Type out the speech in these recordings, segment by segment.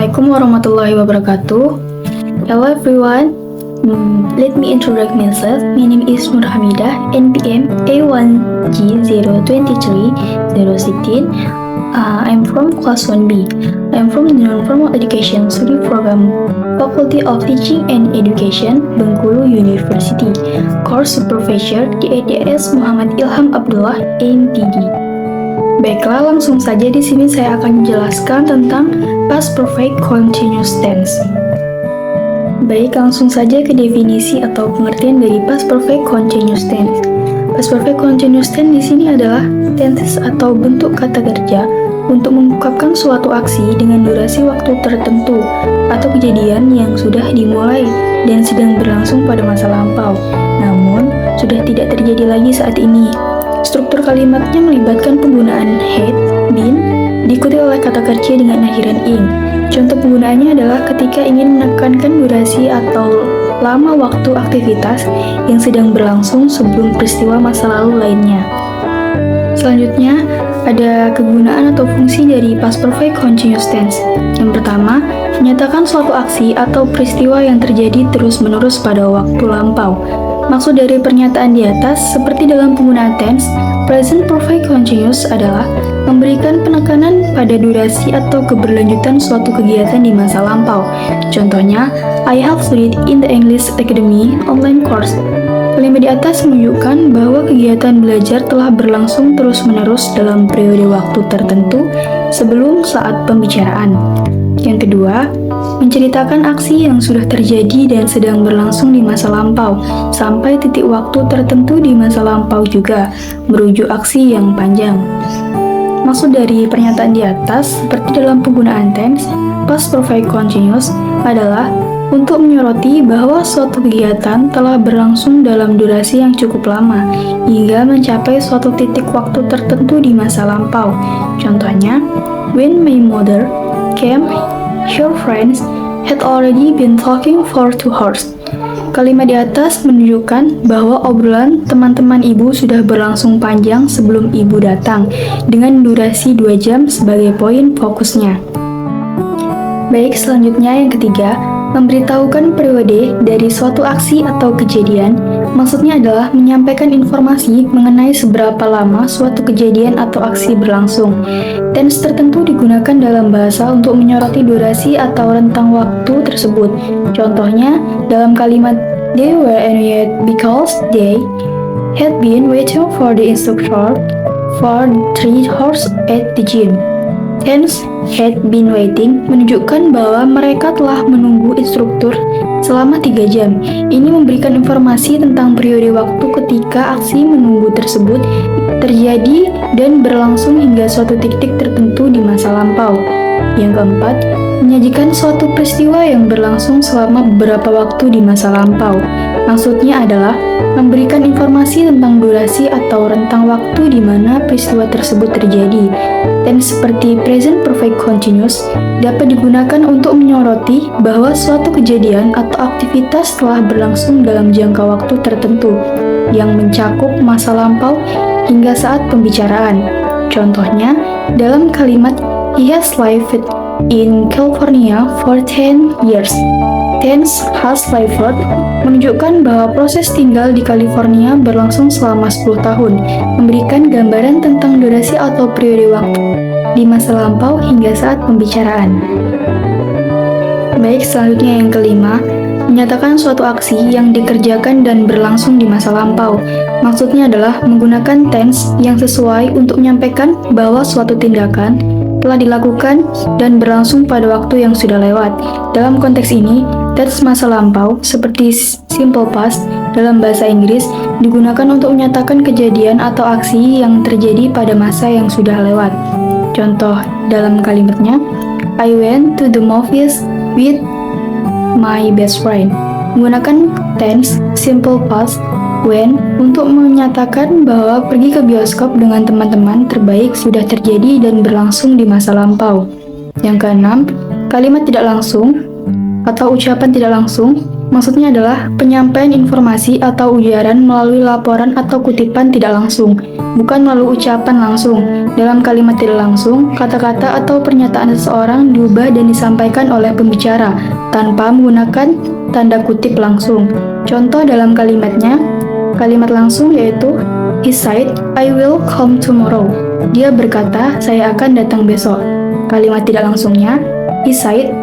Assalamualaikum warahmatullahi wabarakatuh. Hello everyone. Let me introduce myself. My name is Nur Hamidah, NPM A1G023016. I'm from class 1B. I'm from the Non-Formal Education Study Program, Faculty of Teaching and Education, Bengkulu University. Course Supervisor di EDS Muhammad Ilham Abdullah, MPD. Baiklah, langsung saja di sini saya akan menjelaskan tentang past perfect continuous tense. Baik, langsung saja ke definisi atau pengertian dari past perfect continuous tense. Past perfect continuous tense di sini adalah tenses atau bentuk kata kerja untuk mengungkapkan suatu aksi dengan durasi waktu tertentu atau kejadian yang sudah dimulai dan sedang berlangsung pada masa lampau, namun sudah tidak terjadi lagi saat ini. Struktur kalimatnya melibatkan penggunaan had, been, diikuti oleh kata kerja dengan akhiran ing. Contoh penggunaannya adalah ketika ingin menekankan durasi atau lama waktu aktivitas yang sedang berlangsung sebelum peristiwa masa lalu lainnya. Selanjutnya, ada kegunaan atau fungsi dari past perfect continuous tense. Yang pertama, menyatakan suatu aksi atau peristiwa yang terjadi terus-menerus pada waktu lampau. Maksud dari pernyataan di atas, seperti dalam penggunaan tense, present perfect continuous adalah memberikan penekanan pada durasi atau keberlanjutan suatu kegiatan di masa lampau. Contohnya, I have studied in the English Academy online course. Kalimat di atas menunjukkan bahwa kegiatan belajar telah berlangsung terus-menerus dalam periode waktu tertentu sebelum saat pembicaraan. Yang kedua, menceritakan aksi yang sudah terjadi dan sedang berlangsung di masa lampau sampai titik waktu tertentu di masa lampau juga, merujuk aksi yang panjang. Maksud dari pernyataan di atas, seperti dalam penggunaan tense, past perfect continuous adalah untuk menyoroti bahwa suatu kegiatan telah berlangsung dalam durasi yang cukup lama hingga mencapai suatu titik waktu tertentu di masa lampau. Contohnya, when my mother came, her friends had already been talking for 2 hours. Kalimat di atas menunjukkan bahwa obrolan teman-teman ibu sudah berlangsung panjang sebelum ibu datang, dengan durasi 2 jam sebagai poin fokusnya. Baik, selanjutnya yang ketiga, memberitahukan periode dari suatu aksi atau kejadian. Maksudnya adalah menyampaikan informasi mengenai seberapa lama suatu kejadian atau aksi berlangsung. Tense tertentu digunakan dalam bahasa untuk menyoroti durasi atau rentang waktu tersebut. Contohnya, dalam kalimat they were annoyed because they had been waiting for the instructor for 3 hours at the gym. Tense had been waiting menunjukkan bahwa mereka telah menunggu instruktur selama 3 jam. Ini memberikan informasi tentang periode waktu ketika aksi menunggu tersebut terjadi dan berlangsung hingga suatu titik tertentu di masa lampau. Yang keempat, menyajikan suatu peristiwa yang berlangsung selama beberapa waktu di masa lampau. Maksudnya adalah memberikan informasi tentang durasi atau rentang waktu di mana peristiwa tersebut terjadi. Dan seperti present perfect continuous dapat digunakan untuk menyoroti bahwa suatu kejadian atau aktivitas telah berlangsung dalam jangka waktu tertentu yang mencakup masa lampau hingga saat pembicaraan. Contohnya, dalam kalimat he has lived in California for 10 years. Tense has lived menunjukkan bahwa proses tinggal di California berlangsung selama 10 tahun, memberikan gambaran tentang durasi atau periode waktu di masa lampau hingga saat pembicaraan. Baik, selanjutnya yang kelima, menyatakan suatu aksi yang dikerjakan dan berlangsung di masa lampau. Maksudnya adalah menggunakan tense yang sesuai untuk menyampaikan bahwa suatu tindakan telah dilakukan dan berlangsung pada waktu yang sudah lewat. Dalam konteks ini, tense masa lampau seperti simple past dalam bahasa Inggris digunakan untuk menyatakan kejadian atau aksi yang terjadi pada masa yang sudah lewat. Contoh dalam kalimatnya, I went to the movies with my best friend. Menggunakan tense simple past when untuk menyatakan bahwa pergi ke bioskop dengan teman-teman terbaik sudah terjadi dan berlangsung di masa lampau. Yang keenam, kalimat tidak langsung atau ucapan tidak langsung Maksudnya adalah penyampaian informasi atau ujaran melalui laporan atau kutipan tidak langsung, bukan melalui ucapan langsung. Dalam kalimat tidak langsung, kata-kata atau pernyataan seseorang diubah dan disampaikan oleh pembicara tanpa menggunakan tanda kutip langsung. Contoh dalam kalimatnya, kalimat langsung yaitu he said, I will come tomorrow. Dia berkata, saya akan datang besok. Kalimat tidak langsungnya, he said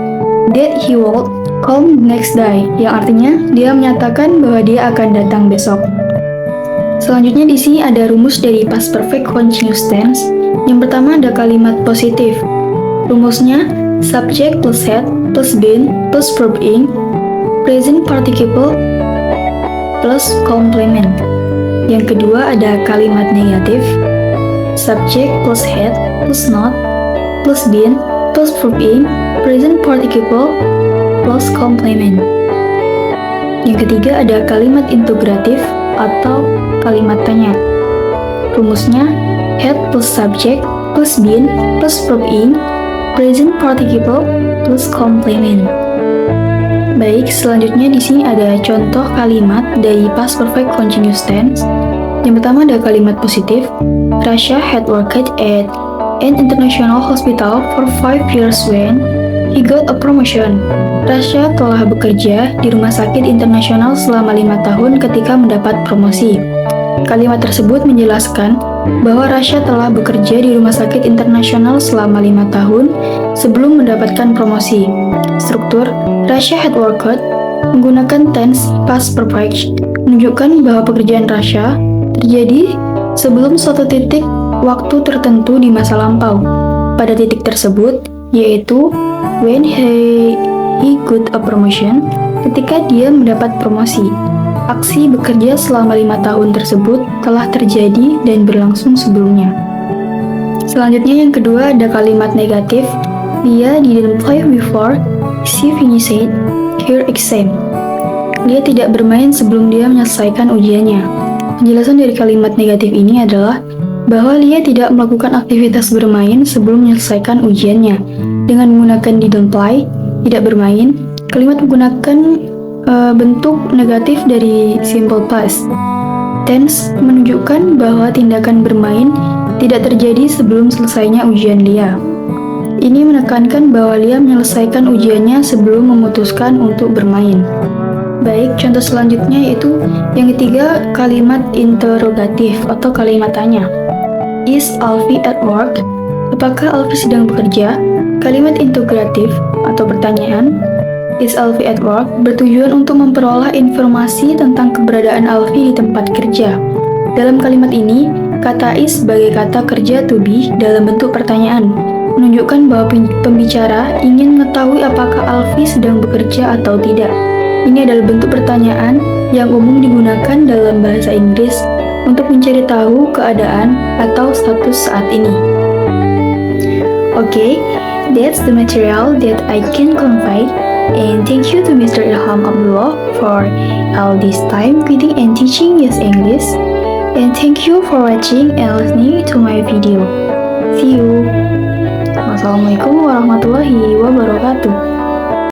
that he will come next day, yang artinya dia menyatakan bahwa dia akan datang besok. Selanjutnya di sini ada rumus dari past perfect continuous tense. Yang pertama ada kalimat positif. Rumusnya subject plus had plus been plus verb ing present participle plus complement. Yang kedua ada kalimat negatif. Subject plus had plus not plus been plus verb ing present participle plus complement. Yang ketiga ada kalimat integratif atau kalimat tanya. Rumusnya had plus subject plus been plus verb ing present participle plus complement. Baik, selanjutnya di sini ada contoh kalimat dari past perfect continuous tense. Yang pertama ada kalimat positif. Rasha had worked at an international hospital for 5 years when he got a promotion. Rasha telah bekerja di rumah sakit internasional selama 5 tahun ketika mendapat promosi. Kalimat tersebut menjelaskan bahwa Rasha telah bekerja di rumah sakit internasional selama 5 tahun sebelum mendapatkan promosi. Struktur Rasha had worked menggunakan tense past perfect menunjukkan bahwa pekerjaan Rasha terjadi sebelum suatu titik waktu tertentu di masa lampau. Pada titik tersebut, yaitu when he got a promotion, ketika dia mendapat promosi. Aksi bekerja selama 5 tahun tersebut telah terjadi dan berlangsung sebelumnya. Selanjutnya yang kedua ada kalimat negatif. Dia didn't play before she finished her exam. Dia tidak bermain sebelum dia menyelesaikan ujiannya. Penjelasan dari kalimat negatif ini adalah bahwa Lia tidak melakukan aktivitas bermain sebelum menyelesaikan ujiannya. Dengan menggunakan didn't play, tidak bermain, kalimat menggunakan bentuk negatif dari simple past tense menunjukkan bahwa tindakan bermain tidak terjadi sebelum selesainya ujian Lia. Ini menekankan bahwa Lia menyelesaikan ujiannya sebelum memutuskan untuk bermain. Baik, contoh selanjutnya yaitu yang ketiga kalimat interrogatif atau kalimat tanya. Is Alfie at work? Apakah Alfie sedang bekerja? Kalimat integratif atau pertanyaan Is Alfie at work bertujuan untuk memperoleh informasi tentang keberadaan Alfie di tempat kerja. Dalam kalimat ini, kata is sebagai kata kerja to be dalam bentuk pertanyaan, menunjukkan bahwa pembicara ingin mengetahui apakah Alfie sedang bekerja atau tidak. Ini adalah bentuk pertanyaan yang umum digunakan dalam bahasa Inggris untuk mencari tahu keadaan atau status saat ini. Okay, that's the material that I can convey. And thank you to Mr. Ilham Abdullah for all this time reading and teaching us English. And thank you for watching and listening to my video. See you. Wassalamualaikum warahmatullahi wabarakatuh.